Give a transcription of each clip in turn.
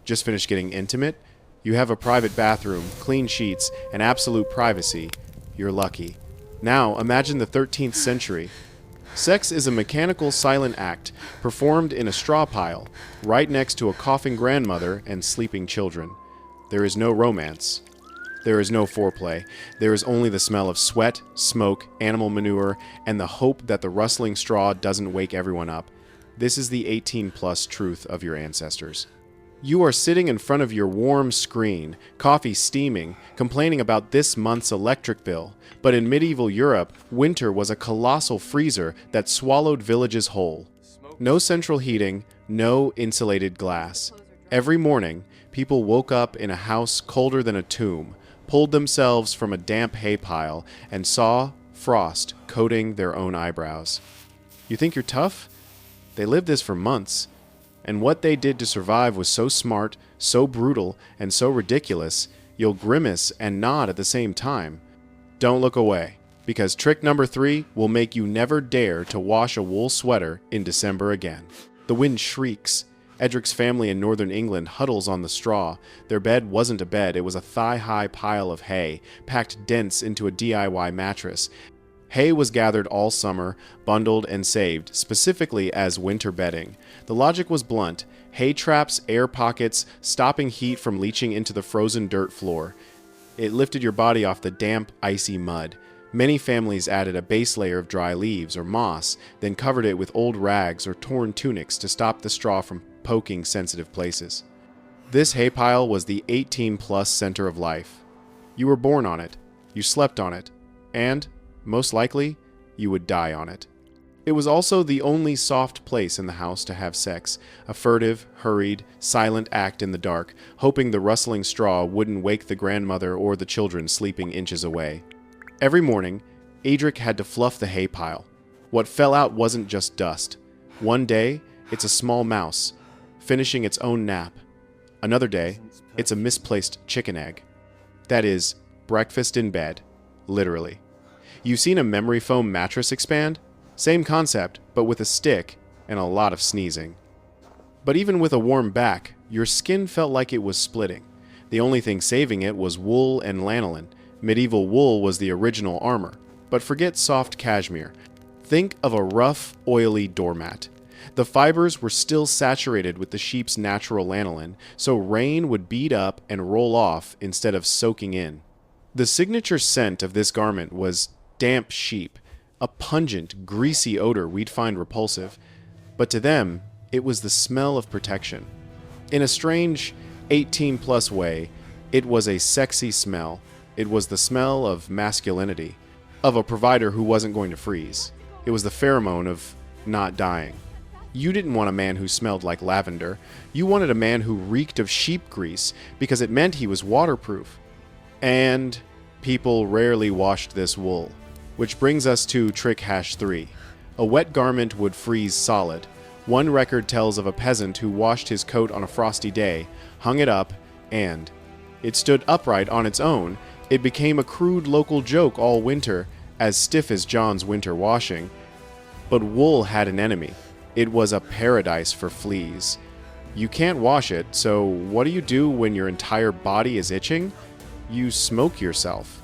Just finished getting intimate? You have a private bathroom, clean sheets, and absolute privacy. You're lucky. Now, imagine the 13th century. Sex is a mechanical silent act performed in a straw pile, right next to a coughing grandmother and sleeping children. There is no romance. There is no foreplay. There is only the smell of sweat, smoke, animal manure, and the hope that the rustling straw doesn't wake everyone up. This is the 18-plus truth of your ancestors. You are sitting in front of your warm screen, coffee steaming, complaining about this month's electric bill. But in medieval Europe, winter was a colossal freezer that swallowed villages whole. No central heating, no insulated glass. Every morning, people woke up in a house colder than a tomb, pulled themselves from a damp hay pile, and saw frost coating their own eyebrows. You think you're tough? They lived this for months. And what they did to survive was so smart, so brutal, and so ridiculous, you'll grimace and nod at the same time. Don't look away, because trick number 3 will make you never dare to wash a wool sweater in December again. The wind shrieks. Edric's family in northern England huddles on the straw. Their bed wasn't a bed, it was a thigh-high pile of hay, packed dense into a DIY mattress. Hay was gathered all summer, bundled and saved, specifically as winter bedding. The logic was blunt: hay traps air pockets, stopping heat from leaching into the frozen dirt floor. It lifted your body off the damp, icy mud. Many families added a base layer of dry leaves or moss, then covered it with old rags or torn tunics to stop the straw from poking sensitive places. This hay pile was the 18-plus center of life. You were born on it, you slept on it, and most likely, you would die on it. It was also the only soft place in the house to have sex, a furtive, hurried, silent act in the dark, hoping the rustling straw wouldn't wake the grandmother or the children sleeping inches away. Every morning, Adric had to fluff the hay pile. What fell out wasn't just dust. One day, it's a small mouse, finishing its own nap. Another day, it's a misplaced chicken egg. That is, breakfast in bed, literally. You've seen a memory foam mattress expand? Same concept, but with a stick and a lot of sneezing. But even with a warm back, your skin felt like it was splitting. The only thing saving it was wool and lanolin. Medieval wool was the original armor. But forget soft cashmere. Think of a rough, oily doormat. The fibers were still saturated with the sheep's natural lanolin, so rain would beat up and roll off instead of soaking in. The signature scent of this garment was damp sheep, a pungent, greasy odor we'd find repulsive, but to them, it was the smell of protection. In a strange, 18-plus way, it was a sexy smell. It was the smell of masculinity, of a provider who wasn't going to freeze. It was the pheromone of not dying. You didn't want a man who smelled like lavender. You wanted a man who reeked of sheep grease because it meant he was waterproof. And people rarely washed this wool. Which brings us to trick hash 3. A wet garment would freeze solid. One record tells of a peasant who washed his coat on a frosty day, hung it up, and it stood upright on its own. It became a crude local joke all winter, as stiff as John's winter washing. But wool had an enemy. It was a paradise for fleas. You can't wash it, so what do you do when your entire body is itching? You smoke yourself.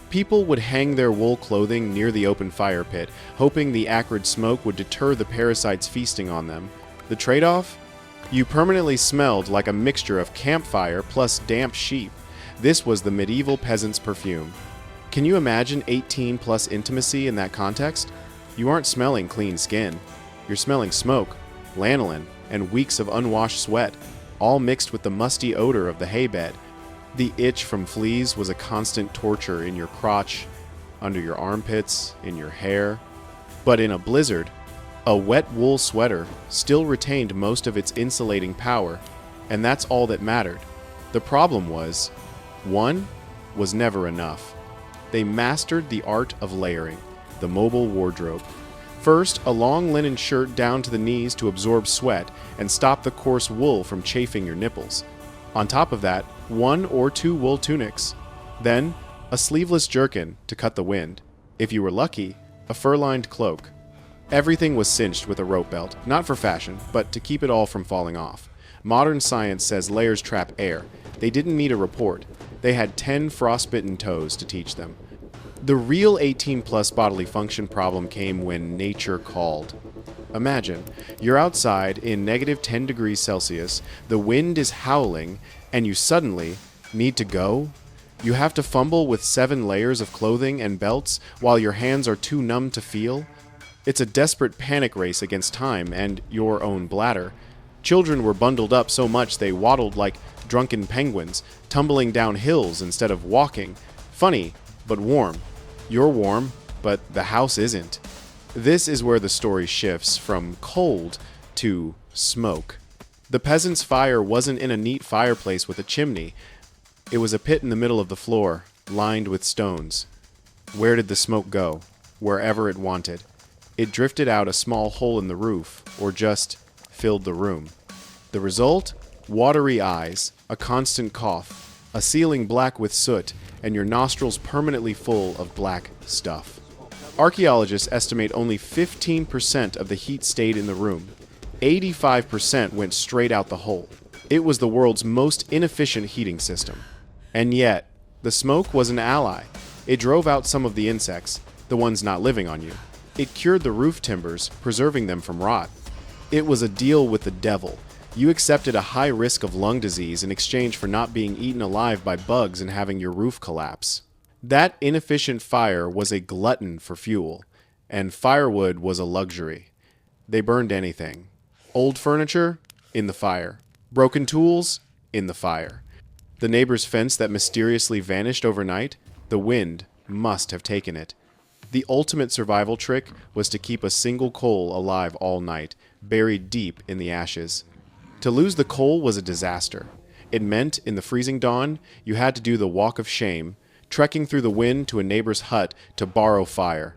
People would hang their wool clothing near the open fire pit, hoping the acrid smoke would deter the parasites feasting on them. The trade-off? You permanently smelled like a mixture of campfire plus damp sheep. This was the medieval peasant's perfume. Can you imagine 18-plus intimacy in that context? You aren't smelling clean skin. You're smelling smoke, lanolin, and weeks of unwashed sweat, all mixed with the musty odor of the hay bed. The itch from fleas was a constant torture in your crotch, under your armpits, in your hair. But in a blizzard, a wet wool sweater still retained most of its insulating power, and that's all that mattered. The problem was, one was never enough. They mastered the art of layering, the mobile wardrobe. First, a long linen shirt down to the knees to absorb sweat and stop the coarse wool from chafing your nipples. On top of that, 1 or 2 wool tunics. Then, a sleeveless jerkin to cut the wind. If you were lucky, a fur-lined cloak. Everything was cinched with a rope belt, not for fashion, but to keep it all from falling off. Modern science says layers trap air. They didn't need a report. They had 10 frostbitten toes to teach them. The real 18 plus bodily function problem came when nature called. Imagine, you're outside in negative 10 degrees Celsius, the wind is howling, and you suddenly need to go? You have to fumble with 7 layers of clothing and belts while your hands are too numb to feel? It's a desperate panic race against time and your own bladder. Children were bundled up so much they waddled like drunken penguins, tumbling down hills instead of walking. Funny, but warm. You're warm, but the house isn't. This is where the story shifts from cold to smoke. The peasant's fire wasn't in a neat fireplace with a chimney. It was a pit in the middle of the floor, lined with stones. Where did the smoke go? Wherever it wanted. It drifted out a small hole in the roof, or just filled the room. The result? Watery eyes, a constant cough, a ceiling black with soot, and your nostrils permanently full of black stuff. Archaeologists estimate only 15% of the heat stayed in the room. 85% went straight out the hole. It was the world's most inefficient heating system. And yet, the smoke was an ally. It drove out some of the insects, the ones not living on you. It cured the roof timbers, preserving them from rot. It was a deal with the devil. You accepted a high risk of lung disease in exchange for not being eaten alive by bugs and having your roof collapse. That inefficient fire was a glutton for fuel, and firewood was a luxury. They burned anything. Old furniture? In the fire. Broken tools? In the fire. The neighbor's fence that mysteriously vanished overnight? The wind must have taken it. The ultimate survival trick was to keep a single coal alive all night, buried deep in the ashes. To lose the coal was a disaster. It meant, in the freezing dawn, you had to do the walk of shame, trekking through the wind to a neighbor's hut to borrow fire.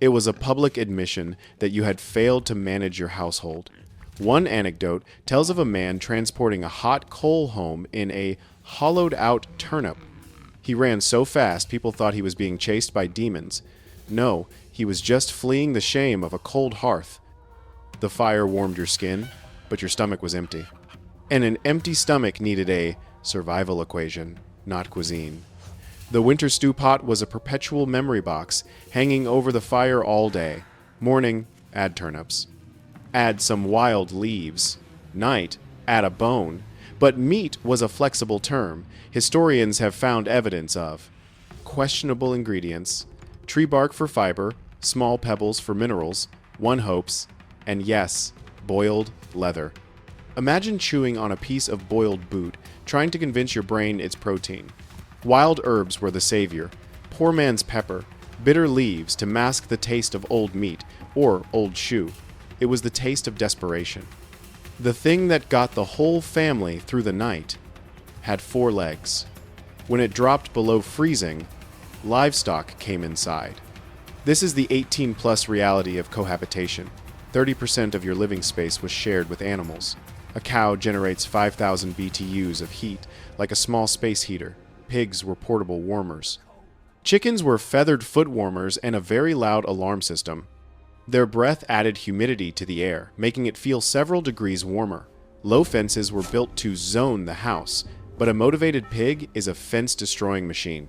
It was a public admission that you had failed to manage your household. One anecdote tells of a man transporting a hot coal home in a hollowed-out turnip. He ran so fast people thought he was being chased by demons. No, he was just fleeing the shame of a cold hearth. The fire warmed your skin, but your stomach was empty. And an empty stomach needed a survival equation, not cuisine. The winter stew pot was a perpetual memory box, hanging over the fire all day. Morning, add turnips. Add some wild leaves. Night, add a bone. But meat was a flexible term historians have found evidence of. Questionable ingredients, tree bark for fiber, small pebbles for minerals, one hopes, and yes, boiled leather. Imagine chewing on a piece of boiled boot, trying to convince your brain it's protein. Wild herbs were the savior. Poor man's pepper, bitter leaves to mask the taste of old meat, or old shoe. It was the taste of desperation. The thing that got the whole family through the night had 4 legs. When it dropped below freezing, livestock came inside. This is the 18-plus reality of cohabitation. 30% of your living space was shared with animals. A cow generates 5,000 BTUs of heat, like a small space heater. Pigs were portable warmers. Chickens were feathered foot warmers and a very loud alarm system. Their breath added humidity to the air, making it feel several degrees warmer. Low fences were built to zone the house, but a motivated pig is a fence-destroying machine.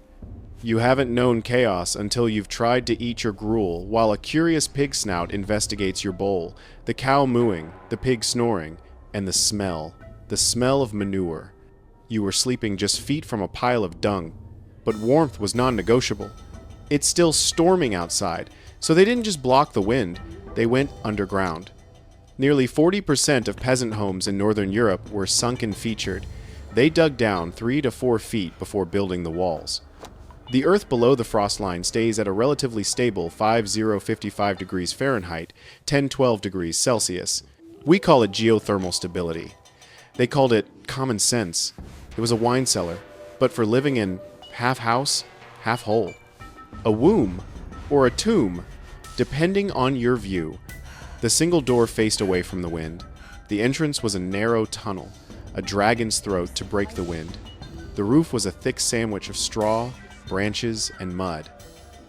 You haven't known chaos until you've tried to eat your gruel while a curious pig snout investigates your bowl, the cow mooing, the pig snoring, and the smell of manure. You were sleeping just feet from a pile of dung, but warmth was non-negotiable. It's still storming outside, so they didn't just block the wind, they went underground. Nearly 40% of peasant homes in Northern Europe were sunken featured. They dug down 3 to 4 feet before building the walls. The earth below the frost line stays at a relatively stable 50-55 degrees Fahrenheit, 10-12 degrees Celsius. We call it geothermal stability. They called it common sense. It was a wine cellar, but for living in half house, half hole. A womb, or a tomb, depending on your view. The single door faced away from the wind. The entrance was a narrow tunnel, a dragon's throat to break the wind. The roof was a thick sandwich of straw, branches, and mud.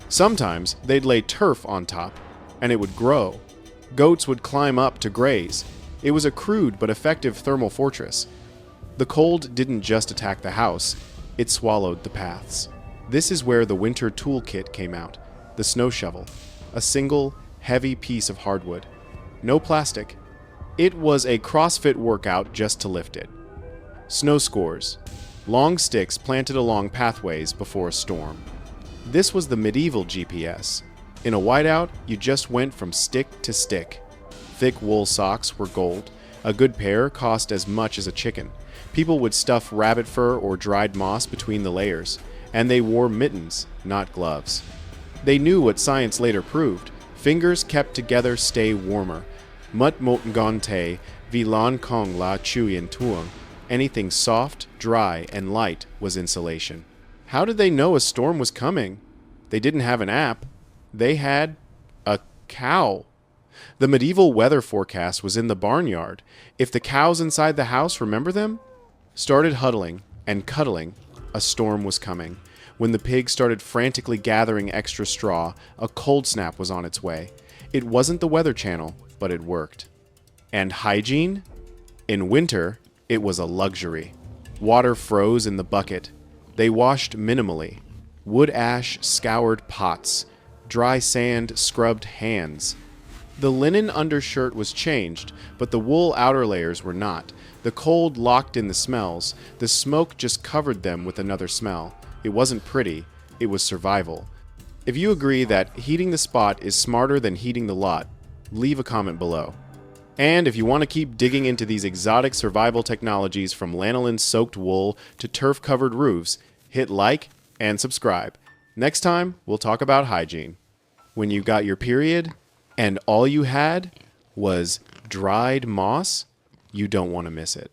Sometimes they'd lay turf on top, and it would grow. Goats would climb up to graze. It was a crude but effective thermal fortress. The cold didn't just attack the house, it swallowed the paths. This is where the winter toolkit came out, the snow shovel, a single, heavy piece of hardwood. No plastic. It was a CrossFit workout just to lift it. Snow scores, long sticks planted along pathways before a storm. This was the medieval GPS. In a whiteout, you just went from stick to stick. Thick wool socks were gold. A good pair cost as much as a chicken. People would stuff rabbit fur or dried moss between the layers, and they wore mittens, not gloves. They knew what science later proved. Fingers kept together stay warmer. Mut mot ngon te, vi lan kong la chuyen tuong. Anything soft, dry, and light was insulation. How did they know a storm was coming? They didn't have an app. They had a cow. The medieval weather forecast was in the barnyard. If the cows inside the house, remember them? Started huddling and cuddling, a storm was coming. When the pigs started frantically gathering extra straw, a cold snap was on its way. It wasn't the Weather Channel, but it worked. And hygiene? In winter, it was a luxury. Water froze in the bucket. They washed minimally. Wood ash scoured pots. Dry sand scrubbed hands. The linen undershirt was changed, but the wool outer layers were not. The cold locked in the smells. The smoke just covered them with another smell. It wasn't pretty. It was survival. If you agree that heating the spot is smarter than heating the lot, leave a comment below. And if you want to keep digging into these exotic survival technologies from lanolin-soaked wool to turf-covered roofs, hit like and subscribe. Next time, we'll talk about hygiene. When you got your period and all you had was dried moss, you don't want to miss it.